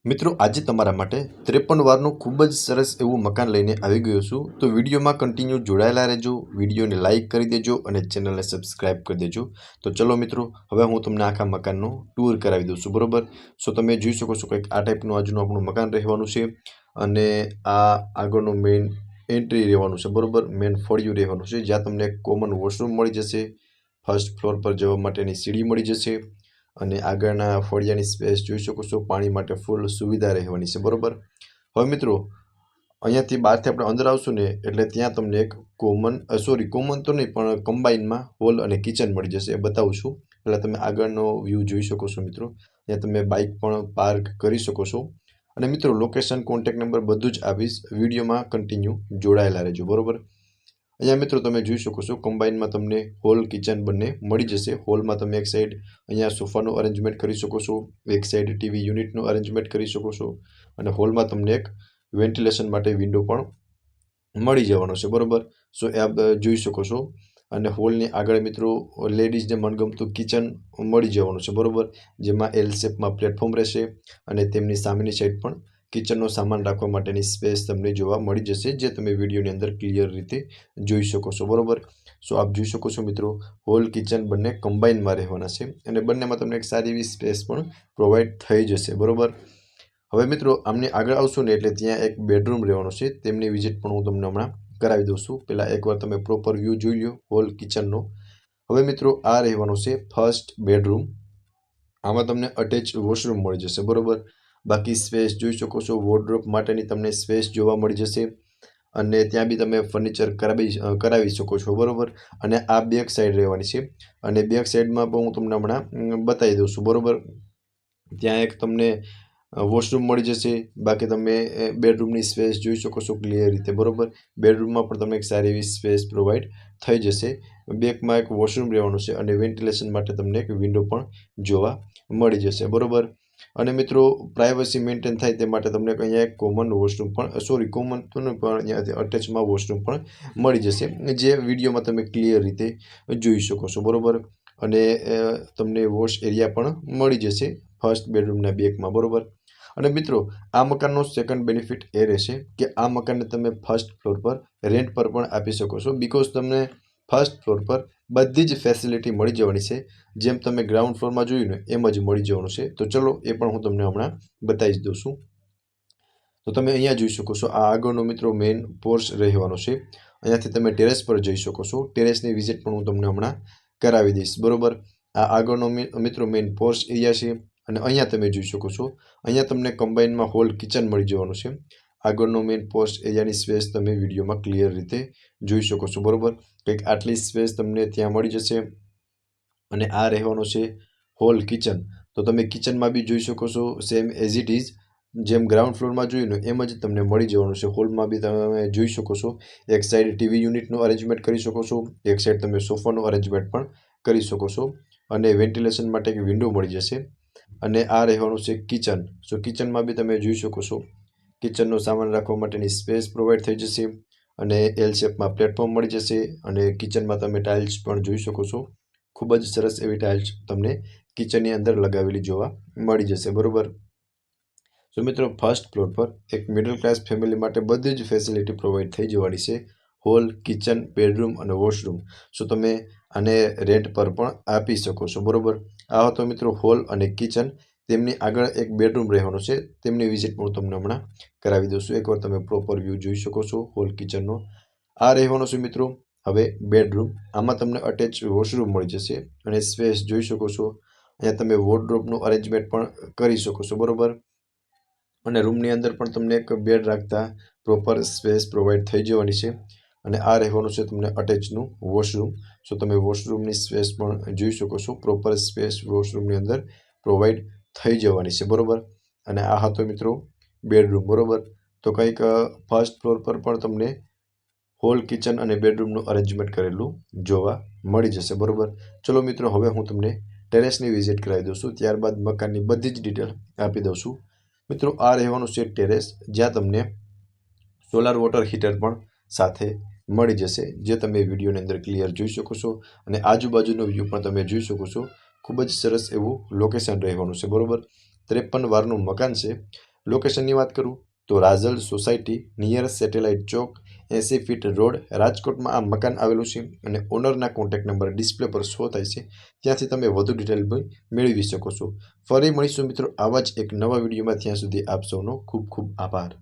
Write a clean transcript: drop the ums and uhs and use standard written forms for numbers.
મિત્રો આજે તમારા માટે 53 વારનું ખૂબ જ સરસ એવું મકાન લઈને આવી ગયો છું. તો વિડીયોમાં કન્ટિન્યુ જોડાયેલા રહેજો, વિડીયોને લાઇક કરી દેજો અને ચેનલને સબસ્ક્રાઇબ કરી દેજો. તો ચલો મિત્રો, હવે હું તમને આખા મકાનનો ટૂર કરાવી દઉં છું, બરોબર. સો તમે જોઈ શકો છો કંઈક આ ટાઈપનું આજનું આપણું મકાન રહેવાનું છે અને આ આગળનું મેઇન એન્ટ્રી રહેવાનું છે, બરોબર. મેઇન ફળિયું રહેવાનું છે, જ્યાં તમને એક કોમન વોશરૂમ મળી જશે. ફર્સ્ટ ફ્લોર પર જવા માટેની સીડી મળી જશે અને આગળના ફળિયાની સ્પેસ જોઈ શકો છો, પાણી માટે ફૂલ સુવિધા રહેવાની છે, બરોબર. હવે મિત્રો, અહીંયાથી બહારથી આપણે અંદર આવશું ને એટલે ત્યાં તમને એક કોમન તો નહીં પણ કમ્બાઈનમાં હોલ અને કિચન મળી જશે, એ બતાવું છું. એટલે તમે આગળનો વ્યૂ જોઈ શકો છો મિત્રો. ત્યાં તમે બાઇક પણ પાર્ક કરી શકો છો. અને મિત્રો, લોકેશન, કોન્ટેક્ટ નંબર બધું જ આપીશ. વિડીયોમાં કન્ટિન્યુ જોડાયેલા રહેજો, બરોબર. અહીંયા મિત્રો તમે જોઈ શકો છો, કમ્બાઈનમાં તમને હોલ કિચન બંને મળી જશે. હોલમાં તમે એક સાઈડ અહીંયા સોફાનું અરેન્જમેન્ટ કરી શકો છો, એક સાઈડ ટીવી યુનિટનું અરેન્જમેન્ટ કરી શકો છો અને હોલમાં તમને એક વેન્ટિલેશન માટે વિન્ડો પણ મળી જવાનો છે, બરોબર. સો એ આપ જોઈ શકો છો. અને હોલની આગળ મિત્રો લેડીઝને મનગમતું કિચન મળી જવાનું છે, બરોબર. જેમાં એલ શેપમાં પ્લેટફોર્મ રહેશે અને તેમની સામેની સાઈડ પણ કિચનનો સામાન રાખવા માટેની સ્પેસ તમને જોવા મળી જશે, જે તમે વિડીયોની અંદર ક્લિયર રીતે જોઈ શકો છો, બરોબર. સો આપ જોઈ શકો છો મિત્રો, હોલ કિચન બંને કમ્બાઈનમાં રહેવાના છે અને બંનેમાં તમને એક સારી એવી સ્પેસ પણ પ્રોવાઈડ થઈ જશે, બરોબર. હવે મિત્રો, આમની આગળ આવશું ને એટલે ત્યાં એક બેડરૂમ રહેવાનો છે, તેમની વિઝિટ પણ હું તમને હમણાં કરાવી દઉં છું. પહેલાં એકવાર તમે પ્રોપર વ્યૂ જોઈ લો હોલ કિચનનો. હવે મિત્રો, આ રહેવાનો છે ફર્સ્ટ બેડરૂમ. આમાં તમને અટેચ વોશરૂમ મળી જશે, બરોબર. બાકી સ્પેસ જોઈ શકો છો, વોર્ડરોબ માટેની તમને સ્પેસ જોવા મળી જશે અને ત્યાં બી તમે ફર્નિચર કરાવી શકો છો, બરોબર. અને આ બેક સાઈડ રહેવાની છે અને બેક સાઈડમાં પણ હું તમને હમણાં બતાવી દઉં છું, બરોબર. ત્યાં એક તમને વોશરૂમ મળી જશે. બાકી તમે બેડરૂમની સ્પેસ જોઈ શકો છો ક્લિયર રીતે, બરોબર. બેડરૂમમાં પણ તમને એક સારી એવી સ્પેસ પ્રોવાઈડ થઈ જશે. બેકમાં એક વોશરૂમ રહેવાનું છે અને વેન્ટિલેશન માટે તમને એક વિન્ડો પણ જોવા મળી જશે, બરોબર. અને મિત્રો, પ્રાઇવસી મેન્ટેન થાય તે માટે તમને અહીંયા એક કોમન વોશરૂમ પણ કોમન તો નહીં પણ અહીંયા અટેચમાં વોશરૂમ પણ મળી જશે, જે વિડીયોમાં તમે ક્લિયર રીતે જોઈ શકો છો, બરોબર. અને તમને વોશ એરિયા પણ મળી જશે ફર્સ્ટ બેડરૂમના બેકમાં, બરોબર. અને મિત્રો, આ મકાનનો સેકન્ડ બેનિફિટ એ રહેશે કે આ મકાનને તમે ફર્સ્ટ ફ્લોર પર રેન્ટ પર પણ આપી શકો છો, બિકોઝ તમને ફર્સ્ટ ફ્લોર પર બધી જ ફેસિલિટી મળી જવાની છે. જેમ તમે ગ્રાઉન્ડ ફ્લોરમાં જોયું ને એમ જ મળી જવાનું છે. તો ચલો, એ પણ હું તમને હમણાં બતાવી જ દઉં છું. તો તમે અહીંયા જોઈ શકો છો, આ આગળનો મિત્રો મેઇન પોર્ચ રહેવાનો છે. અહીંયાથી તમે ટેરેસ પર જઈ શકો છો. ટેરેસની વિઝિટ પણ હું તમને હમણાં કરાવી દઈશ, બરોબર. આ આગળનો મિત્રો મેઇન પોર્ચ એરિયા છે અને અહીંયા તમે જોઈ શકો છો, અહીંયા તમને કમ્બાઈનમાં હોલ કિચન મળી જવાનું છે. આગળનો મેઇન પોર્ચ એરિયાની સ્પેસ તમે વિડીયોમાં ક્લિયર રીતે જોઈ શકો છો, બરોબર. કંઈક આટલી સ્પેસ તમને ત્યાં મળી જશે અને આ રહેવાનો છે હોલ કિચન. તો તમે કિચનમાં બી જોઈ શકો છો, સેમ એઝ ઇટ ઇઝ જેમ ગ્રાઉન્ડ ફ્લોરમાં જોયું ને એમ જ તમને મળી જવાનું છે. હોલમાં બી તમે જોઈ શકો છો, એક સાઈડ ટીવી યુનિટનું અરેન્જમેન્ટ કરી શકો છો, એક સાઈડ તમે સોફાનું અરેન્જમેન્ટ પણ કરી શકો છો અને વેન્ટિલેશન માટે એક વિન્ડો મળી જશે. અને આ રહેવાનું છે કિચન. સો કિચનમાં બી તમે જોઈ શકો છો, કિચનનો સામાન રાખવા માટેની સ્પેસ પ્રોવાઈડ થઈ જશે અને એલ શેપમાં પ્લેટફોર્મ મળી જશે અને કિચનમાં તમે ટાઇલ્સ પણ જોઈ શકો છો. ખૂબ જ સરસ એવી ટાઇલ્સ તમને કિચનની અંદર લગાવેલી જોવા મળી જશે, બરોબર. સો મિત્રો, ફર્સ્ટ ફ્લોર પર એક મિડલ ક્લાસ ફેમિલી માટે બધી જ ફેસિલિટી પ્રોવાઈડ થઈ જવાની છે. હોલ, કિચન, બેડરૂમ અને વોશરૂમ. સો તમે આને રેન્ટ પર પણ આપી શકો છો, બરોબર. આ હતો મિત્રો હોલ અને કિચન. તેમની આગળ એક બેડરૂમ રહેવાનો છે, તેમની વિઝિટ પણ હું તમને હમણાં કરાવી દઉં છું. એકવાર તમે પ્રોપર વ્યૂ જોઈ શકો છો હોલ કિચનનો. આ રહેવાનો છે મિત્રો હવે બેડરૂમ. આમાં તમને અટેચ વોશરૂમ મળી જશે અને સ્પેસ જોઈ શકો છો. અહીંયા તમે વોર્ડરોબનું અરેન્જમેન્ટ પણ કરી શકો છો, બરોબર. અને રૂમની અંદર પણ તમને એક બેડ રાખતા પ્રોપર સ્પેસ પ્રોવાઈડ થઈ જવાની છે અને આ રહેવાનું છે તમને અટેચનું વોશરૂમ. સો તમે વોશરૂમની સ્પેસ પણ જોઈ શકો છો, પ્રોપર સ્પેસ વોશરૂમની અંદર પ્રોવાઈડ થઈ જવાની છે, બરોબર. અને આ હતો મિત્રો બેડરૂમ, બરોબર. તો કંઈક ફર્સ્ટ ફ્લોર પર પણ તમને હોલ કિચન અને બેડરૂમનું અરેન્જમેન્ટ કરેલું જોવા મળી જશે, બરોબર. ચલો મિત્રો, હવે હું તમને ટેરેસની વિઝિટ કરાવી દઉં છું, ત્યારબાદ મકાનની બધી જ ડિટેલ આપી દઉં છું. મિત્રો, આ રહેવાનું છે ટેરેસ, જ્યાં તમને સોલાર વોટર હીટર પણ સાથે મળી જશે, જે તમે વિડીયોની અંદર ક્લિયર જોઈ શકો છો. અને આજુબાજુનો વ્યૂ પણ તમે જોઈ શકો છો. ખૂબ જ સરસ એવું લોકેશન રહેવાનું છે, બરોબર. 53 વારનું મકાન છે લોકેશનની વાત કરું તો રાજલ સોસાયટી નિયર સેટેલાઇટ ચોક 80 ફીટ રોડ રાજકોટમાં આ મકાન આવેલું છે અને ઓનરના કોન્ટેક્ટ નંબર ડિસ્પ્લે પર શો થાય છે, ત્યાંથી તમે વધુ ડિટેલ મેળવી શકો છો. ફરી મળીશું મિત્રો આવા જ એક નવા વિડીયોમાં. ત્યાં સુધી આપ સૌનો ખૂબ ખૂબ આભાર.